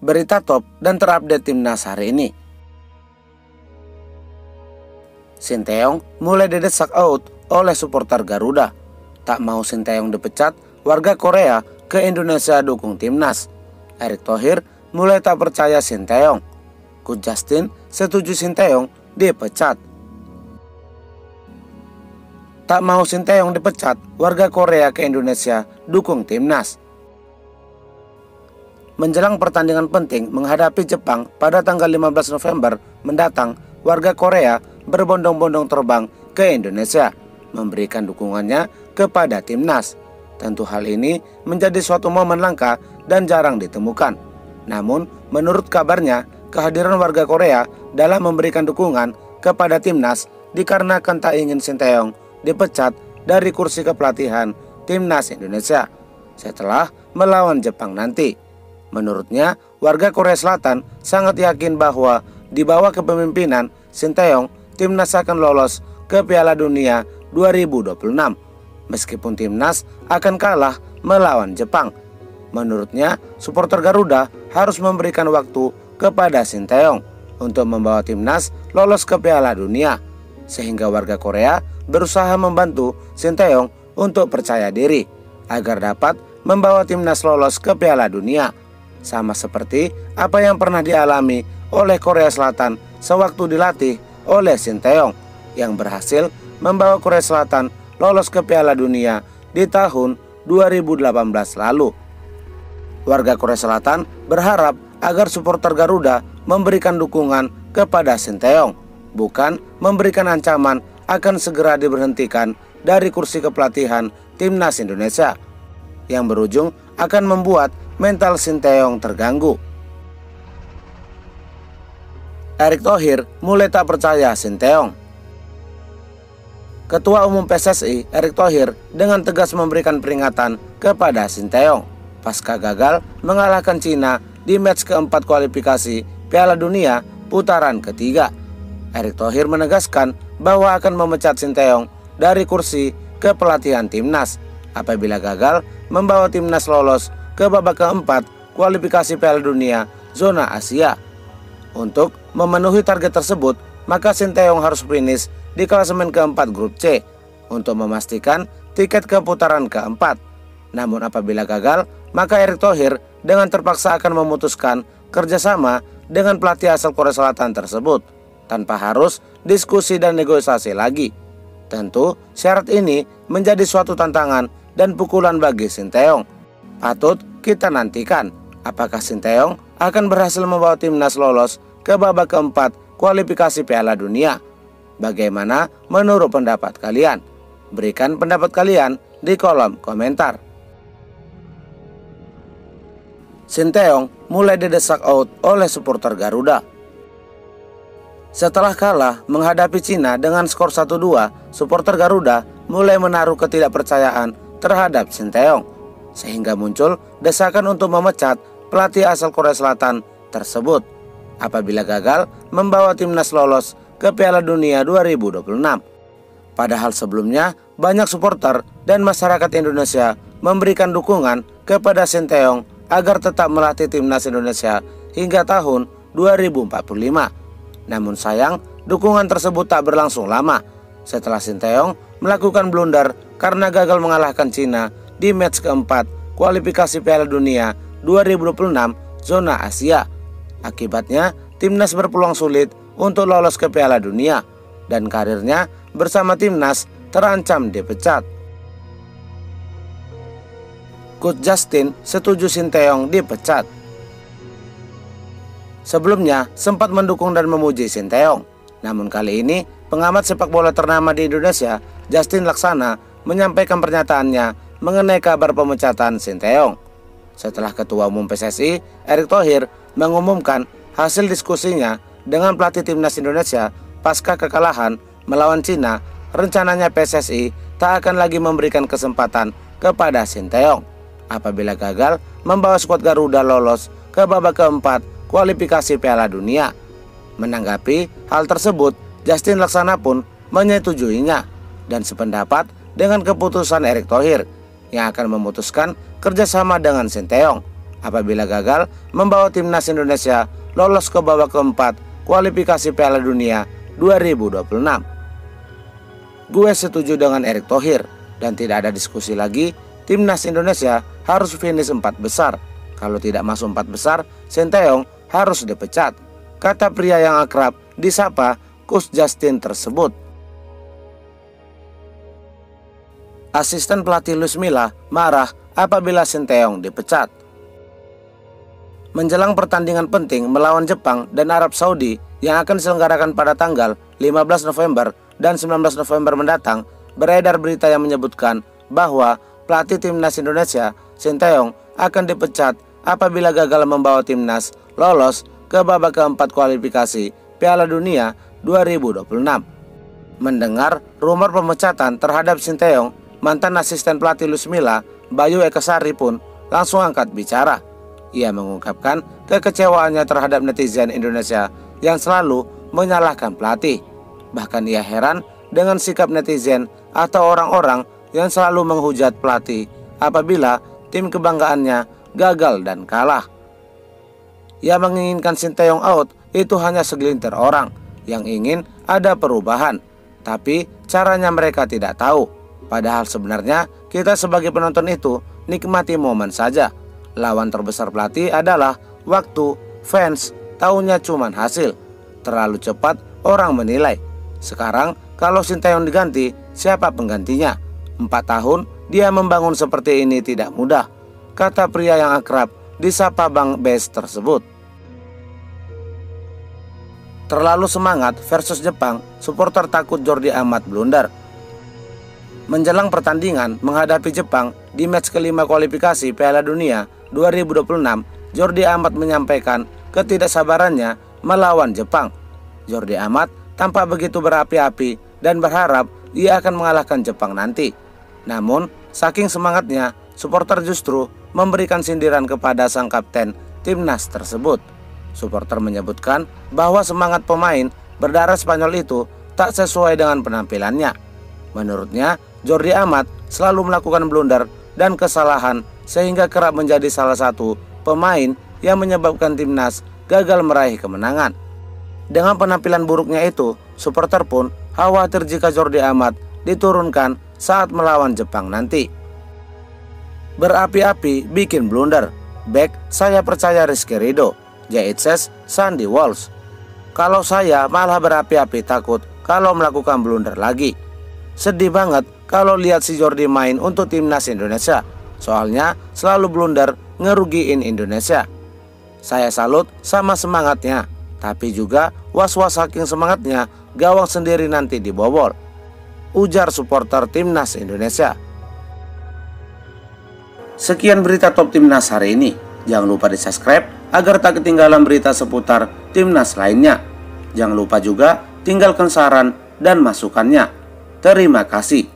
berita top dan terupdate timnas hari ini. Sinteyong mulai didesak out oleh supporter Garuda. Tak mau Sinteyong dipecat, warga Korea ke Indonesia dukung timnas. Erick Thohir mulai tak percaya Sinteyong. Coach Justin setuju Sinteyong dipecat. Tak mau Sinteyong dipecat, warga Korea ke Indonesia dukung timnas. Menjelang pertandingan penting menghadapi Jepang pada tanggal 15 November mendatang, warga Korea berbondong-bondong terbang ke Indonesia, memberikan dukungannya kepada timnas. Tentu hal ini menjadi suatu momen langka dan jarang ditemukan. Namun, menurut kabarnya, kehadiran warga Korea dalam memberikan dukungan kepada timnas dikarenakan tak ingin Sinteyong dipecat dari kursi kepelatihan timnas Indonesia setelah melawan Jepang nanti. Menurutnya, warga Korea Selatan sangat yakin bahwa di bawah kepemimpinan Sinteyong, timnas akan lolos ke Piala Dunia 2026 meskipun timnas akan kalah melawan Jepang. Menurutnya, supporter Garuda harus memberikan waktu kepada Sinteyong untuk membawa timnas lolos ke Piala Dunia, sehingga warga Korea berusaha membantu Sinteyong untuk percaya diri agar dapat membawa timnas lolos ke Piala Dunia, sama seperti apa yang pernah dialami oleh Korea Selatan sewaktu dilatih oleh Sinteyong yang berhasil membawa Korea Selatan lolos ke Piala Dunia di tahun 2018 lalu. Warga Korea Selatan berharap agar supporter Garuda memberikan dukungan kepada Sinteyong, bukan memberikan ancaman akan segera diberhentikan dari kursi kepelatihan timnas Indonesia, yang berujung akan membuat mental Sinteyong terganggu. Erick Thohir mulai tak percaya Sinteyong. Ketua Umum PSSI Erick Thohir dengan tegas memberikan peringatan kepada Sinteyong pasca gagal mengalahkan Cina di match keempat kualifikasi Piala Dunia putaran ketiga. Erick Thohir menegaskan bahwa akan memecat Sinteyong dari kursi kepelatihan timnas apabila gagal membawa timnas lolos ke babak keempat kualifikasi Piala Dunia zona Asia. Untuk memenuhi target tersebut, maka Sinteyong harus finish di klasemen keempat grup C untuk memastikan tiket ke putaran keempat. Namun apabila gagal, maka Erick Thohir dengan terpaksa akan memutuskan kerjasama dengan pelatih asal Korea Selatan tersebut tanpa harus diskusi dan negosiasi lagi. Tentu syarat ini menjadi suatu tantangan dan pukulan bagi Sinteyong. Patut kita nantikan apakah Sinteyong akan berhasil membawa timnas lolos ke babak keempat kualifikasi Piala Dunia. Bagaimana menurut pendapat kalian? Berikan pendapat kalian di kolom komentar. Sinteyong mulai didesak out oleh supporter Garuda. Setelah kalah menghadapi Cina dengan skor 1-2, supporter Garuda mulai menaruh ketidakpercayaan terhadap Sinteyong, sehingga muncul desakan untuk memecat pelatih asal Korea Selatan tersebut apabila gagal membawa timnas lolos ke Piala Dunia 2026. Padahal sebelumnya banyak supporter dan masyarakat Indonesia memberikan dukungan kepada Sinteyong agar tetap melatih timnas Indonesia hingga tahun 2045. Namun sayang, dukungan tersebut tak berlangsung lama setelah Sinteyong melakukan blunder karena gagal mengalahkan Cina di match keempat kualifikasi Piala Dunia 2026 zona Asia. Akibatnya, timnas berpeluang sulit untuk lolos ke Piala Dunia dan karirnya bersama timnas terancam dipecat. Coach Justin setuju Sinteyong dipecat. Sebelumnya sempat mendukung dan memuji Sinteyong, namun kali ini pengamat sepak bola ternama di Indonesia, Justin Laksana, menyampaikan pernyataannya mengenai kabar pemecatan Sinteyong setelah Ketua Umum PSSI Erick Thohir mengumumkan hasil diskusinya dengan pelatih timnas Indonesia pasca kekalahan melawan Cina. Rencananya PSSI tak akan lagi memberikan kesempatan kepada Sinteyong apabila gagal membawa skuad Garuda lolos ke babak keempat kualifikasi Piala Dunia. Menanggapi hal tersebut, Justin Laksana pun menyetujuinya dan sependapat dengan keputusan Erick Thohir yang akan memutuskan kerjasama dengan Sinteyong apabila gagal membawa timnas Indonesia lolos ke babak keempat kualifikasi Piala Dunia 2026. Gue setuju dengan Erick Thohir dan tidak ada diskusi lagi, timnas Indonesia harus finish 4 besar. Kalau tidak masuk 4 besar, Sinteyong harus dipecat, kata pria yang akrab disapa Coach Justin tersebut. Asisten pelatih Luis Milla marah apabila Sinteyong dipecat. Menjelang pertandingan penting melawan Jepang dan Arab Saudi yang akan diselenggarakan pada tanggal 15 November dan 19 November mendatang, beredar berita yang menyebutkan bahwa pelatih timnas Indonesia, Sinteyong, akan dipecat apabila gagal membawa timnas lolos ke babak keempat kualifikasi Piala Dunia 2026. Mendengar rumor pemecatan terhadap Sinteyong, mantan asisten pelatih Luis Milla, Bayu Ekasari pun langsung angkat bicara. Ia mengungkapkan kekecewaannya terhadap netizen Indonesia yang selalu menyalahkan pelatih. Bahkan ia heran dengan sikap netizen atau orang-orang yang selalu menghujat pelatih apabila tim kebanggaannya gagal dan kalah. Ia menginginkan Sinteyong out itu hanya segelintir orang yang ingin ada perubahan, tapi caranya mereka tidak tahu. Padahal sebenarnya kita sebagai penonton itu nikmati momen saja. Lawan terbesar pelatih adalah waktu, fans taunya cuman hasil. Terlalu cepat orang menilai. Sekarang kalau Sinteyong diganti, siapa penggantinya? 4 tahun dia membangun seperti ini tidak mudah, kata pria yang akrab disapa Bang Bes tersebut. Terlalu semangat versus Jepang, supporter takut Jordi Amat blunder. Menjelang pertandingan menghadapi Jepang di match kelima kualifikasi Piala Dunia 2026, Jordi Amat menyampaikan ketidaksabarannya melawan Jepang. Jordi Amat tampak begitu berapi-api dan berharap ia akan mengalahkan Jepang nanti. Namun, saking semangatnya, supporter justru memberikan sindiran kepada sang kapten timnas tersebut. Supporter menyebutkan bahwa semangat pemain berdarah Spanyol itu tak sesuai dengan penampilannya. Menurutnya, Jordi Amat selalu melakukan blunder dan kesalahan sehingga kerap menjadi salah satu pemain yang menyebabkan timnas gagal meraih kemenangan. Dengan penampilan buruknya itu, supporter pun khawatir jika Jordi Amat diturunkan saat melawan Jepang nanti. Berapi-api bikin blunder. Back saya percaya Rizky Ridho, Jaitses Sandy Walsh. Kalau saya malah berapi-api takut kalau melakukan blunder lagi. Sedih banget kalau lihat si Jordi main untuk timnas Indonesia. Soalnya selalu blunder ngerugiin Indonesia. Saya salut sama semangatnya, tapi juga was-was saking semangatnya gawang sendiri nanti dibobol, ujar supporter timnas Indonesia. Sekian berita top timnas hari ini. Jangan lupa di subscribe agar tak ketinggalan berita seputar timnas lainnya. Jangan lupa juga tinggalkan saran dan masukannya. Terima kasih.